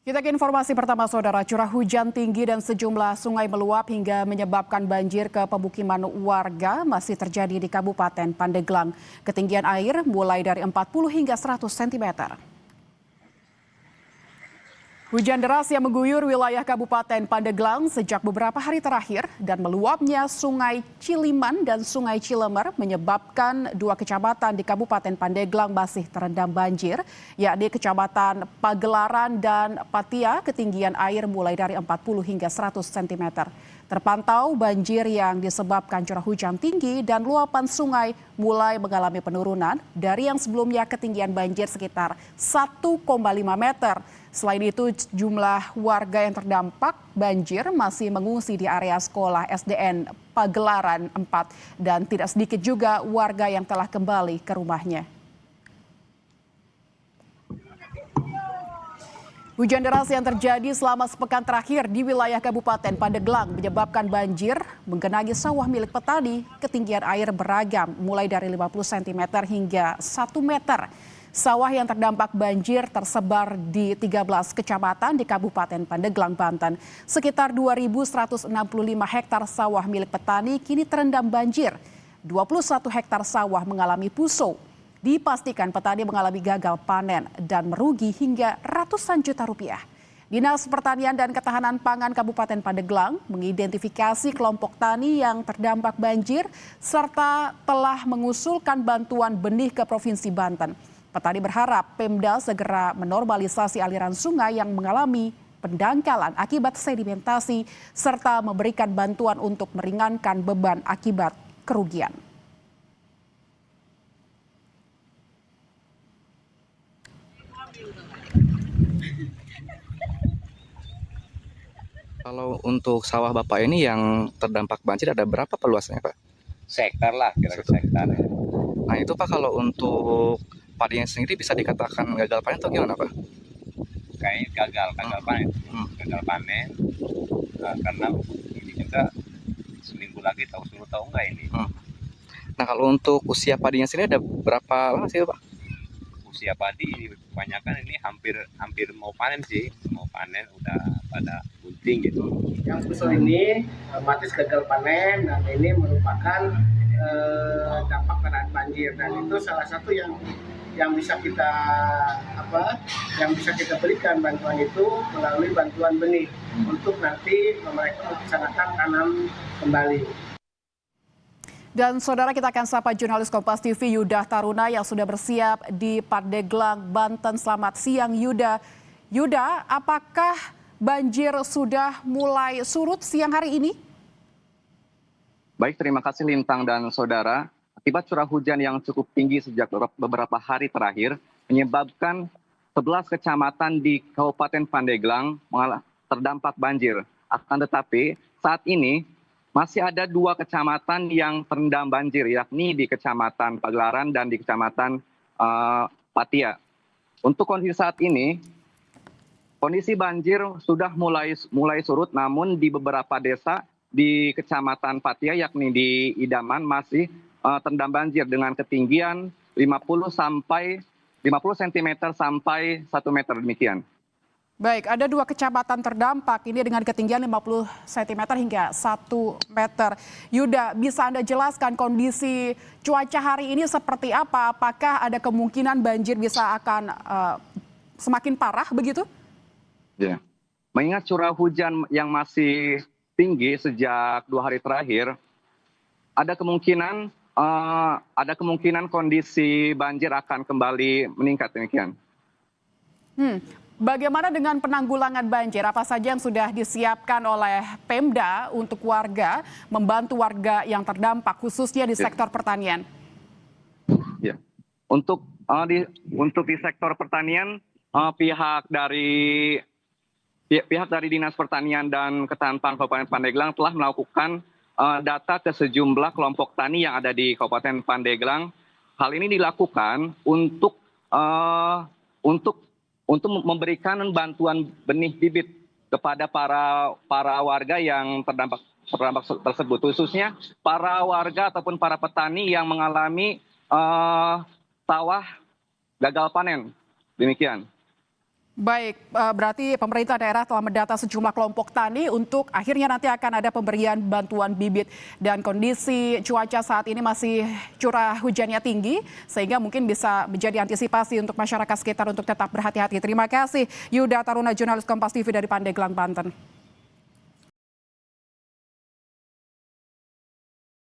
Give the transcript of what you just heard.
Kita ke informasi pertama, Saudara. Curah hujan tinggi dan sejumlah sungai meluap hingga menyebabkan banjir ke pemukiman warga masih terjadi di Kabupaten Pandeglang. Ketinggian air mulai dari 40 hingga 100 cm. Hujan deras yang mengguyur wilayah Kabupaten Pandeglang sejak beberapa hari terakhir dan meluapnya Sungai Ciliman dan Sungai Cilemer menyebabkan dua kecamatan di Kabupaten Pandeglang masih terendam banjir, yakni Kecamatan Pagelaran dan Patia. Ketinggian air mulai dari 40 hingga 100 cm. Terpantau banjir yang disebabkan curah hujan tinggi dan luapan sungai mulai mengalami penurunan dari yang sebelumnya ketinggian banjir sekitar 1,5 meter. Selain itu, jumlah warga yang terdampak banjir masih mengungsi di area sekolah SDN Pagelaran 4 dan tidak sedikit juga warga yang telah kembali ke rumahnya. Hujan deras yang terjadi selama sepekan terakhir di wilayah Kabupaten Pandeglang menyebabkan banjir menggenangi sawah milik petani. Ketinggian air beragam mulai dari 50 cm hingga 1 meter. Sawah yang terdampak banjir tersebar di 13 kecamatan di Kabupaten Pandeglang, Banten. Sekitar 2.165 hektar sawah milik petani kini terendam banjir. 21 hektar sawah mengalami puso. Dipastikan petani mengalami gagal panen dan merugi hingga ratusan juta rupiah. Dinas Pertanian dan Ketahanan Pangan Kabupaten Pandeglang mengidentifikasi kelompok tani yang terdampak banjir serta telah mengusulkan bantuan benih ke Provinsi Banten. Petani berharap Pemda segera menormalisasi aliran sungai yang mengalami pendangkalan akibat sedimentasi serta memberikan bantuan untuk meringankan beban akibat kerugian. Kalau untuk sawah Bapak ini yang terdampak banjir ada berapa peluasnya, Pak? Sektar lah, kira-kira sektar. Nah itu Pak, kalau untuk padinya sendiri bisa dikatakan gagal panen atau gimana, Pak? Kayaknya gagal panen. Gagal panen karena ini juga seminggu lagi suruh tahu enggak ini. Nah kalau untuk usia padinya sendiri ada berapa lama sih, Pak? Usia padi kebanyakan ini hampir mau panen sih, mau panen udah pada gunting gitu. Yang puso ini otomatis gagal panen dan ini merupakan dampak kena banjir, dan itu salah satu yang bisa kita berikan bantuan itu melalui bantuan benih untuk nanti mereka melaksanakan tanam kembali. Dan Saudara, kita akan sapa jurnalis Kompas TV Yuda Taruna yang sudah bersiap di Pandeglang, Banten. Selamat siang Yuda. Yuda, apakah banjir sudah mulai surut siang hari ini? Baik, terima kasih Lintang dan Saudara. Akibat curah hujan yang cukup tinggi sejak beberapa hari terakhir menyebabkan 11 kecamatan di Kabupaten Pandeglang terdampak banjir. Akan tetapi saat ini masih ada 2 kecamatan yang terendam banjir, yakni di Kecamatan Pagelaran dan di Kecamatan Patia. Untuk kondisi saat ini, kondisi banjir sudah mulai surut, namun di beberapa desa di Kecamatan Patia, yakni di Idaman, masih terendam banjir dengan ketinggian 50 cm sampai 1 meter demikian. Baik, ada 2 kecamatan terdampak ini dengan ketinggian 50 cm hingga 1 meter. Yuda, bisa Anda jelaskan kondisi cuaca hari ini seperti apa? Apakah ada kemungkinan banjir bisa akan semakin parah begitu? Ya, mengingat curah hujan yang masih tinggi sejak 2 hari terakhir, ada kemungkinan kondisi banjir akan kembali meningkat demikian. Bagaimana dengan penanggulangan banjir? Apa saja yang sudah disiapkan oleh Pemda untuk warga, membantu warga yang terdampak khususnya di sektor pertanian? Ya, untuk di sektor pertanian, pihak dari Dinas Pertanian dan Ketahanan Pangan Kabupaten Pandeglang telah melakukan data ke sejumlah kelompok tani yang ada di Kabupaten Pandeglang. Hal ini dilakukan untuk memberikan bantuan benih bibit kepada para warga yang terdampak tersebut, khususnya para warga ataupun para petani yang mengalami sawah gagal panen. Demikian. Baik, berarti pemerintah daerah telah mendata sejumlah kelompok tani untuk akhirnya nanti akan ada pemberian bantuan bibit, dan kondisi cuaca saat ini masih curah hujannya tinggi sehingga mungkin bisa menjadi antisipasi untuk masyarakat sekitar untuk tetap berhati-hati. Terima kasih Yuda Taruna, jurnalis Kompas TV dari Pandeglang, Banten.